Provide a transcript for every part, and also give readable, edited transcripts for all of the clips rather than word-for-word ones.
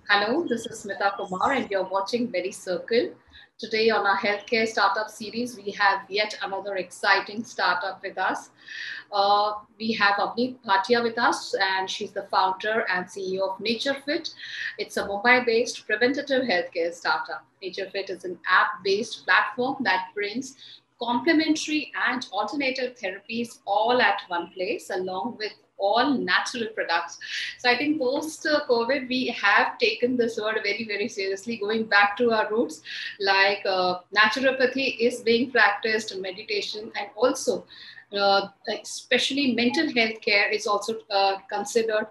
Hello, this is Smita Kumar, and you're watching Medicircle. Today, on our healthcare startup series, we have yet another exciting startup with us. We have Avneet Bhatia with us, and she's the founder and CEO of Naturefit. It's a mobile based preventative healthcare startup. Naturefit is an app based platform that brings complementary and alternative therapies all at one place, along with all natural products. So I think post COVID, we have taken this word very, very seriously, going back to our roots, like naturopathy is being practiced, meditation, and also especially mental health care is also considered.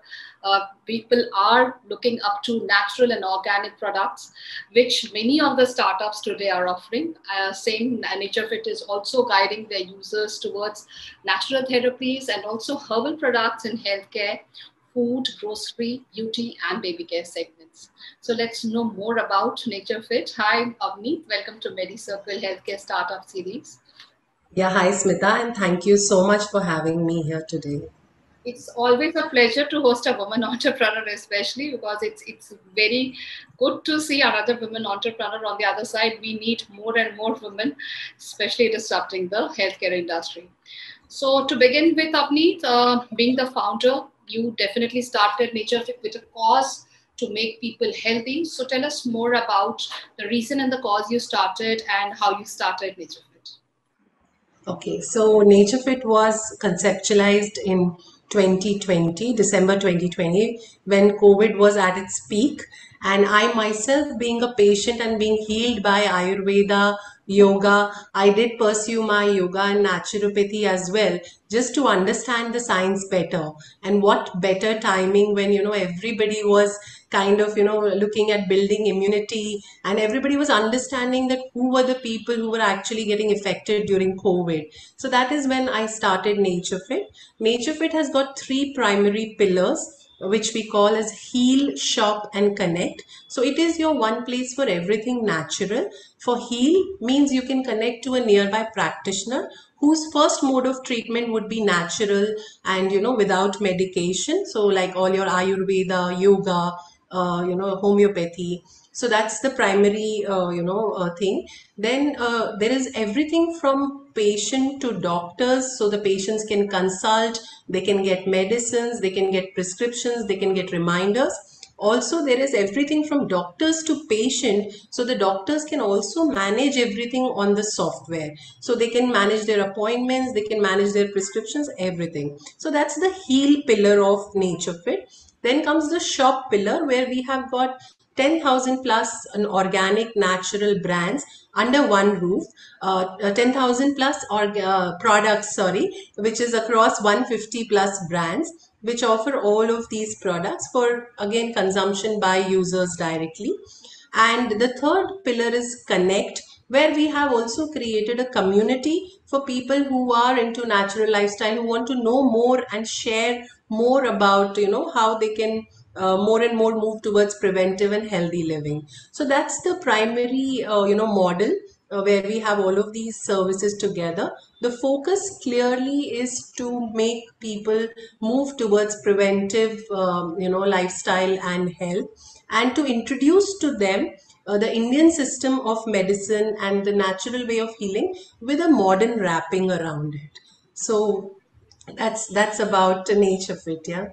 People are looking up to natural and organic products, which many of the startups today are offering. Same NatureFit is also guiding their users towards natural therapies and also herbal products in healthcare, food, grocery, beauty, and baby care segments. So let's know more about NatureFit. Hi, Avneet. Welcome to Medicircle Healthcare Startup Series. Yeah, hi Smita, and thank you so much for having me here today. It's always a pleasure to host a woman entrepreneur, especially because it's very good to see another woman entrepreneur on the other side. We need more and more women, especially disrupting the healthcare industry. So to begin with, Avneet, being the founder, you definitely started Nature Fit with a cause to make people healthy. So tell us more about the reason and the cause you started and how you started Nature Fit. Okay, so NatureFit was conceptualized in 2020, December 2020, when COVID was at its peak. And I myself, being a patient and being healed by Ayurveda, yoga, I did pursue my yoga and naturopathy as well, just to understand the science better. And what better timing when, everybody was kind of, looking at building immunity and everybody was understanding that who were the people who were actually getting affected during COVID. So that is when I started NatureFit. NatureFit has got three primary pillars, which we call as heal, shop, and connect. So it is your one place for everything natural. For heal means you can connect to a nearby practitioner whose first mode of treatment would be natural and without medication. So like all your Ayurveda, yoga, homeopathy. So that's the primary thing. Then there is everything from patient to doctors, so the patients can consult, they can get medicines, they can get prescriptions, they can get reminders. Also there is everything from doctors to patient, so the doctors can also manage everything on the software, so they can manage their appointments, they can manage their prescriptions, everything. So that's the heal pillar of NatureFit. Then comes the shop pillar, where we have got 10,000 plus an organic natural brands under one roof, 10,000 plus products, sorry, which is across 150 plus brands, which offer all of these products for again consumption by users directly. And the third pillar is connect, where we have also created a community for people who are into natural lifestyle, who want to know more and share more about how they can more and more move towards preventive and healthy living. So that's the primary model, where we have all of these services together. The focus clearly is to make people move towards preventive lifestyle and health, and to introduce to them the Indian system of medicine and the natural way of healing with a modern wrapping around it. So that's about the nature of it, yeah.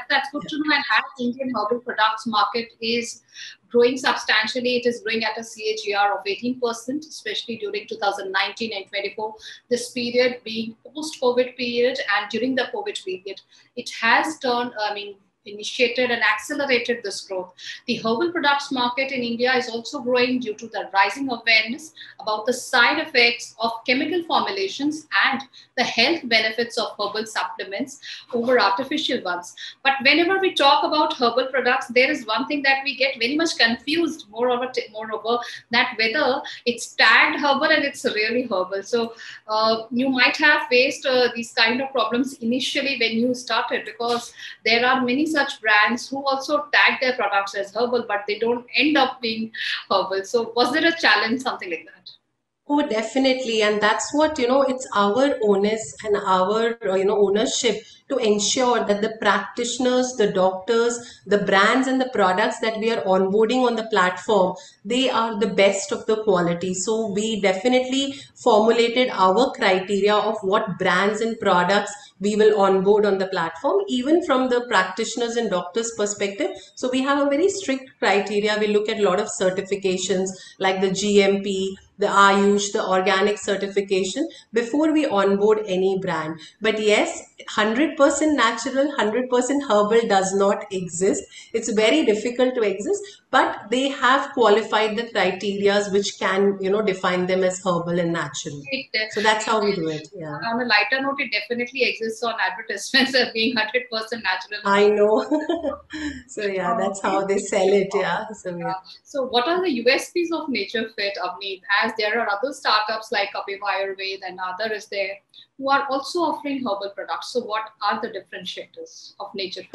That's good to know. And as Indian herbal products market is growing substantially, it is growing at a CAGR of 18%, especially during 2019 and 24. This period being post-COVID period, and during the COVID period, it has turned, I mean, initiated and accelerated this growth. The herbal products market in India is also growing due to the rising awareness about the side effects of chemical formulations and the health benefits of herbal supplements over artificial ones. But whenever we talk about herbal products, there is one thing that we get very much confused, moreover, that whether it's tagged herbal and it's really herbal. So you might have faced these kind of problems initially when you started, because there are many such brands who also tag their products as herbal, but they don't end up being herbal. So was there a challenge, something like that? Oh, definitely. And that's what, it's our onus and our, ownership to ensure that the practitioners, the doctors, the brands and the products that we are onboarding on the platform, they are the best of the quality. So we definitely formulated our criteria of what brands and products we will onboard on the platform, even from the practitioners and doctors perspective. So we have a very strict criteria. We look at a lot of certifications like the GMP, the Ayush, the organic certification before we onboard any brand. But yes, 100% natural, 100% herbal does not exist. It's very difficult to exist, but they have qualified the criterias which can, define them as herbal and natural. It, So that's how we do it. Yeah. on a lighter note, it definitely exists on advertisements as being 100% natural. I know. So yeah, that's Okay. how they sell it. Yeah. So yeah. So, what are the USPs of Naturefit, Avneet? As there are other startups like Kapiva Ayurved and other is there who are also offering herbal products. So, what are the differentiators of Naturefit?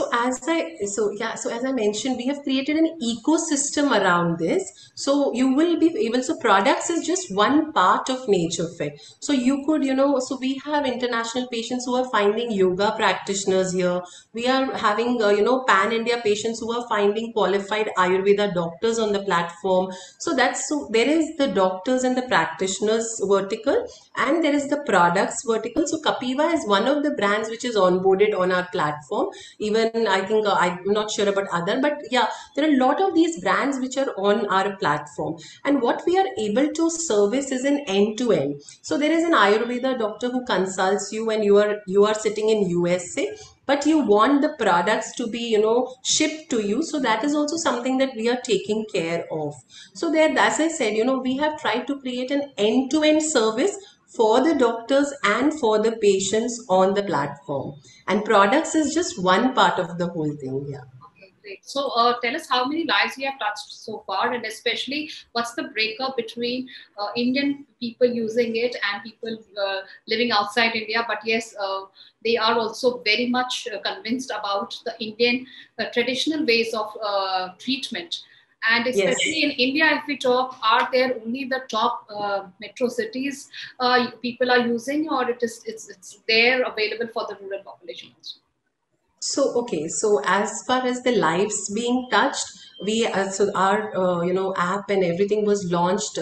So as I mentioned, we have created an ecosystem around this. So you will be able, so products is just one part of nature fit. So you could, so we have international patients who are finding yoga practitioners here. We are having, pan India patients who are finding qualified Ayurveda doctors on the platform. So there is the doctors and the practitioners vertical, and there is the products vertical. So Kapiva is one of the brands which is onboarded on our platform. Even I think I'm not sure about other, but yeah, there are a lot of these brands which are on our platform. And what we are able to service is an end to end. So there is an Ayurveda doctor who consults you, and you are sitting in USA, but you want the products to be, shipped to you. So that is also something that we are taking care of. So there, as I said, we have tried to create an end to end service for the doctors and for the patients on the platform. And products is just one part of the whole thing. Yeah. Okay, great. So, tell us how many lives you have touched so far, and especially what's the breakup between Indian people using it and people living outside India. But yes, they are also very much convinced about the Indian traditional ways of treatment. And especially Yes. in India, if we talk, are there only the top metro cities people are using, or it's there available for the rural population also? So, okay, so as far as the lives being touched, so our app and everything was launched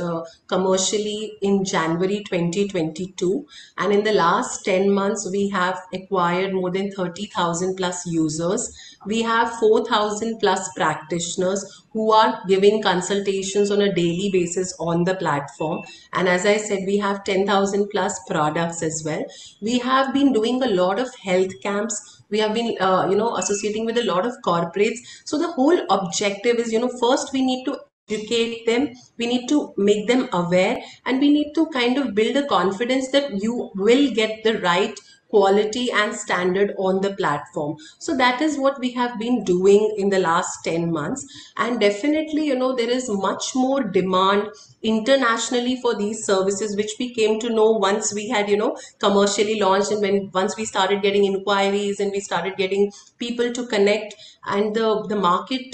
commercially in January 2022, and in the last 10 months we have acquired more than 30,000 plus users. We have 4,000 plus practitioners who are giving consultations on a daily basis on the platform. And as I said, we have 10,000 plus products as well. We have been doing a lot of health camps. We have been, associating with a lot of corporates. So the whole objective is, first we need to educate them, we need to make them aware, and we need to kind of build a confidence that you will get the right quality and standard on the platform. So that is what we have been doing in the last 10 months. And definitely, there is much more demand internationally for these services, which we came to know once we had, commercially launched, and when once we started getting inquiries and we started getting people to connect, and the market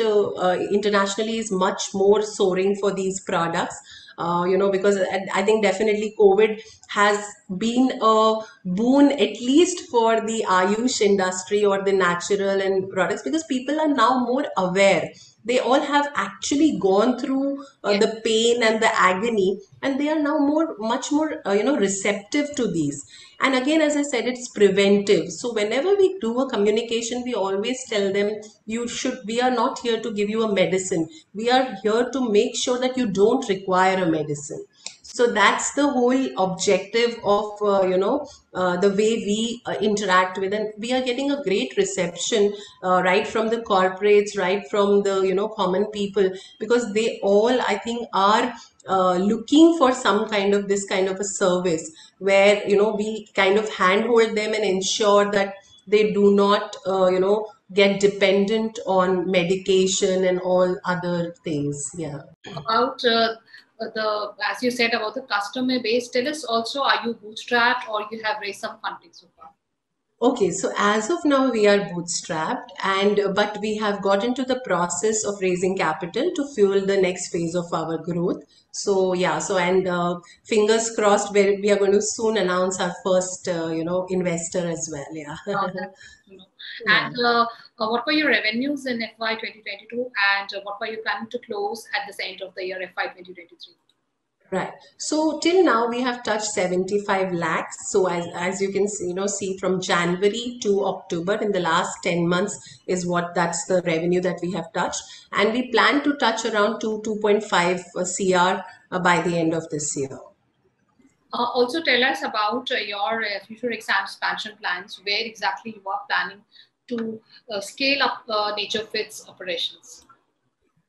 internationally is much more soaring for these products. Because I think definitely COVID has been a boon, at least for the Ayush industry or the natural and products, because people are now more aware. They all have actually gone through Yes. the pain and the agony, and they are now much more, receptive to these. And again, as I said, it's preventive. So whenever we do a communication, we always tell them, we are not here to give you a medicine. We are here to make sure that you don't require a medicine. So that's the whole objective of, the way we interact with, and we are getting a great reception, right from the corporates, right from the, common people, because they all, I think, are looking for some kind of this kind of a service where, we kind of handhold them and ensure that they do not, get dependent on medication and all other things. Yeah. About the, as you said, about the customer base, tell us also, are you bootstrapped or you have raised some funding so far? Okay, so as of now, we are bootstrapped, and but we have got into the process of raising capital to fuel the next phase of our growth. So yeah, so and fingers crossed, we are going to soon announce our first, investor as well. Yeah. That's good to know. Yeah. And what were your revenues in FY 2022, and what were you planning to close at this end of the year, FY 2023? Right. So till now we have touched 75 lakhs. So as you can see, see from January to October in the last 10 months is what that's the revenue that we have touched. And we plan to touch around 2.5 CR by the end of this year. Also, tell us about your future expansion plans, where exactly you are planning to scale up NatureFit's operations.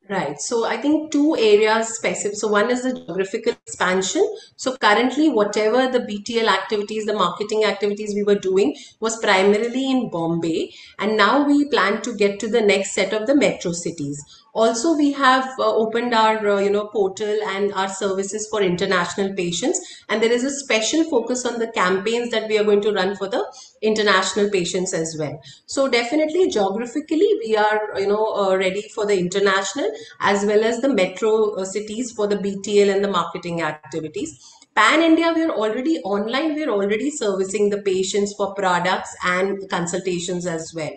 Right. So I think two areas specific. So one is the geographical expansion. So currently, whatever the BTL activities, the marketing activities we were doing was primarily in Bombay, and now we plan to get to the next set of the metro cities. Also, we have opened our portal and our services for international patients, and there is a special focus on the campaigns that we are going to run for the international patients as well. So definitely geographically we are ready for the international as well as the metro cities for the BTL and the marketing activities. Pan India, we are already online, we are already servicing the patients for products and consultations as well.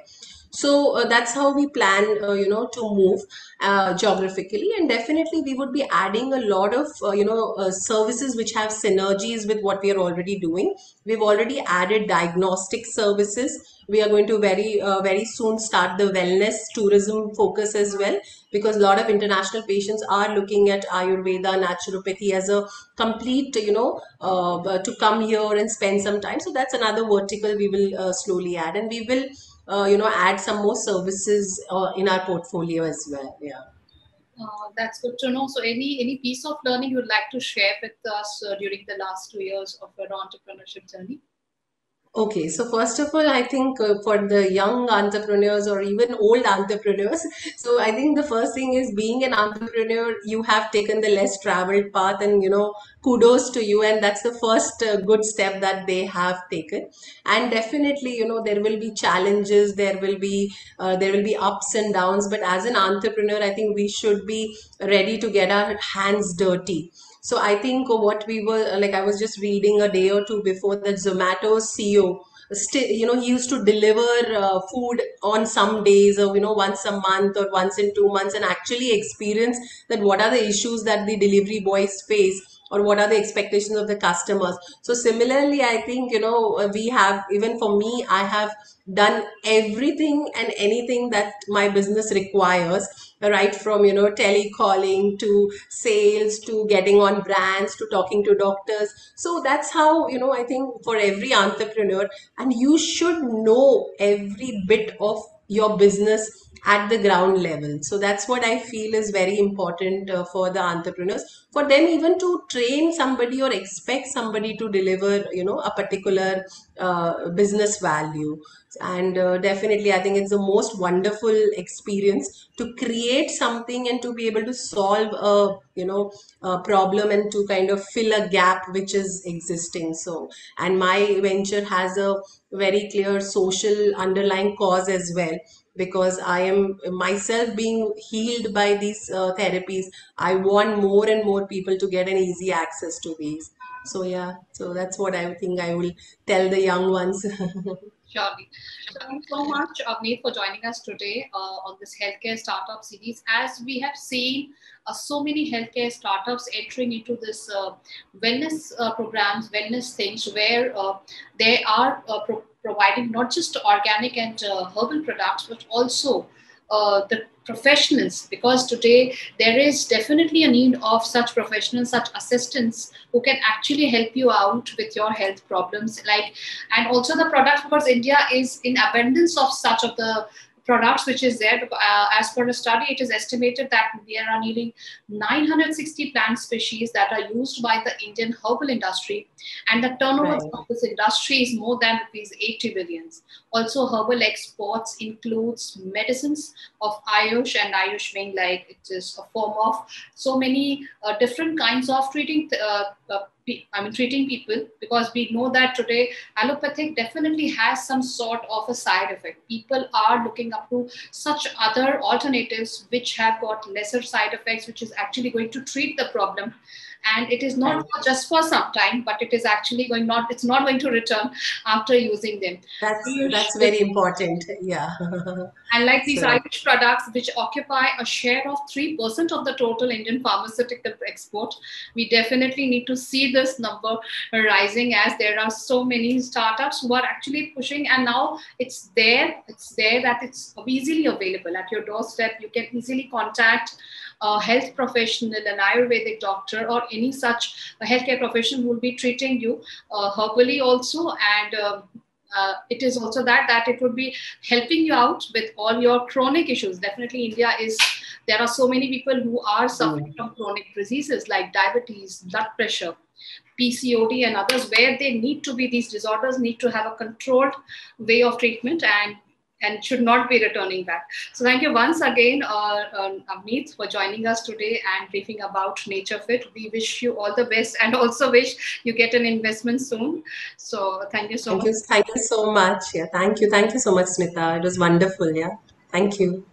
So that's how we plan to move geographically, and definitely we would be adding a lot of services which have synergies with what we are already doing. We've already added diagnostic services. We are going to very soon start the wellness tourism focus as well, because a lot of international patients are looking at Ayurveda, naturopathy as a complete to come here and spend some time. So that's another vertical we will slowly add, and we will add some more services in our portfolio as well. Yeah. That's good to know. So, any piece of learning you would like to share with us during the last 2 years of your entrepreneurship journey? Okay, so first of all, I think for the young entrepreneurs or even old entrepreneurs, so I think the first thing is being an entrepreneur, you have taken the less traveled path, and kudos to you. And that's the first good step that they have taken. And definitely, there will be challenges, there will be ups and downs. But as an entrepreneur, I think we should be ready to get our hands dirty. So I think what we were like, I was just reading a day or two before that Zomato's CEO, still, he used to deliver food on some days, or once a month or once in 2 months, and actually experience that what are the issues that the delivery boys face, or what are the expectations of the customers. So similarly, I think we have, even for me, I have done everything and anything that my business requires, right from telecalling to sales to getting on brands to talking to doctors. So that's how I think for every entrepreneur, and you should know every bit of your business at the ground level. So that's what I feel is very important for the entrepreneurs, for them even to train somebody or expect somebody to deliver a particular business value. And definitely I think it's the most wonderful experience to create something and to be able to solve a a problem and to kind of fill a gap which is existing. So, and my venture has a very clear social underlying cause as well, because I am myself being healed by these therapies. I want more and more people to get an easy access to these. So yeah, so that's what I think I will tell the young ones. Surely. So thanks so much, Avneet, for joining us today on this healthcare startup series. As we have seen so many healthcare startups entering into this wellness programs, wellness things, where they are providing not just organic and herbal products, but also the professionals, because today there is definitely a need of such professionals, such assistants who can actually help you out with your health problems, like, and also the products, because India is in abundance of such of the products which is there. As per a study, it is estimated that there are nearly 960 plant species that are used by the Indian herbal industry, and the turnover Right. of this industry is more than rupees 80 billions. Also, herbal exports includes medicines of Ayush, and Ayush being like it is a form of so many different kinds of treating treating people, because we know that today allopathic definitely has some sort of a side effect. People are looking up to such other alternatives which have got lesser side effects, which is actually going to treat the problem. And it is not Right. just for some time, but it is actually it's not going to return after using them. That's very important. Yeah. And like That's these right. Irish products, which occupy a share of 3% of the total Indian pharmaceutical export, we definitely need to see this number rising, as there are so many startups who are actually pushing. And now it's there that it's easily available at your doorstep. You can easily contact a health professional, an Ayurvedic doctor, or any such healthcare professional who will be treating you herbally also. And it is also that it would be helping you out with all your chronic issues. Definitely, India is there are so many people who are suffering Mm. from chronic diseases like diabetes, blood pressure, PCOD, and others, where they need to be these disorders need to have a controlled way of treatment, and should not be returning back. So thank you once again, Avneet, for joining us today and briefing about NatureFit. We wish you all the best, and also wish you get an investment soon. So thank you so much. Thank you so much. Yeah, thank you so much, Smita. It was wonderful. Yeah, thank you.